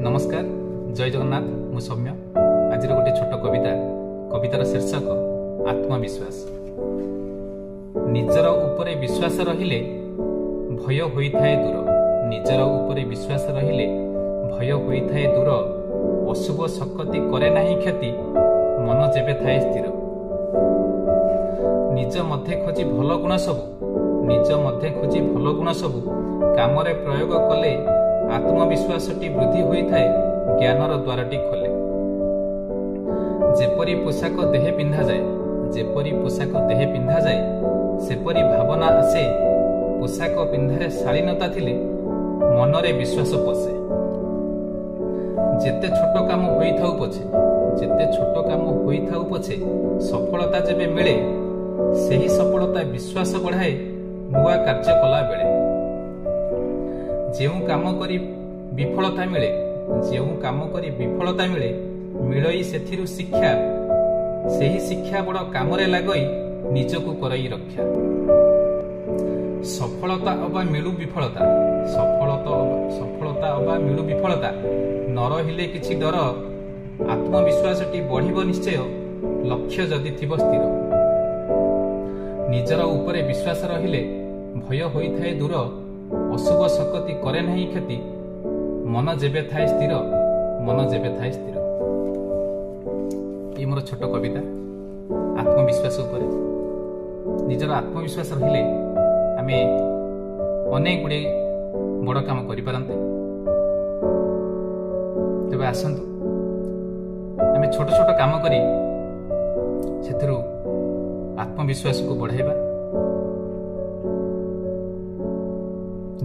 नमस्कार जय जगन्नाथ मु सौम्य आज गोटे छोट कवितार शीर्षक आत्मविश्वास। निजर उपरे विश्वास रहिले भय होइथाए दूर। निजर उपरे विश्वास रहिले भय होइथाए दूर। अशुभ शक्ति करे नाही क्षति मन जेबे थाए स्थिर। निज मध्य खोजी भल गुण सबु निज मध्य खोजी भल गुण सबु कामरे प्रयोग कले आत्मविश्वासटी वृद्धि होइथाए। ज्ञानर द्वारटी खोले। जेपरी पोशाक देहे पिंधा जाए जेपरी पोशाक देहे पिंधा जाए सेपरी भावना आसे। पोशाक पिंधारे शालीनता थिले मनरे विश्वास पसे। जेते छोट काम होइथाउ पछे जेते छोट काम होइथाउ पछे सफलता जेबे मिले सेही सफलता विश्वास बढ़ाए नुआ कार्य कला बेले। जेउ काम करी विफलता मिले मिलई सेथिरु शिक्षा सेही शिक्षा बड़ कामरे लागई निजकु करई रक्षा। सफलता अबा मिलु विफलता न रहिले किछि डर। आत्मविश्वासटी बढ़िबो निश्चय लक्ष्य जदि थिबो स्थिर। निजर उपरे विश्वास रहिले भय होइथाए दूर। अशुभ शक्ति करे नाही क्षति मन जेबे थाए स्थिर। ये मोर छोट कविता आत्मविश्वास उपरे। निजर आत्मविश्वास रहिले आमे अनेक गुडे बड़ काम करि पारंते। तबे आसंतु आमे छोट छोट काम करी सेथिरु आत्मविश्वास को बढ़ाइबा।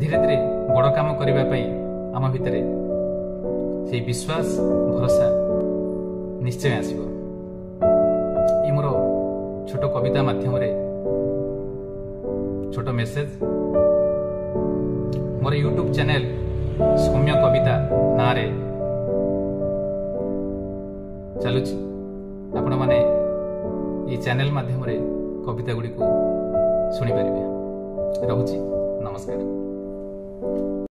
धीरे धीरे बड़ काम करबा पई आम भितरे से विश्वास भरोसा निश्चय आसीबो। ई मोर छोट कविता माध्यम रे छोट मेसेज मोर यूट्यूब चैनल सौम्य कविता ना रे चलुछि। आपण माने ई चैनल माध्यम रे कविता गुडी को सुनि परिबे। रहुछि नमस्कार।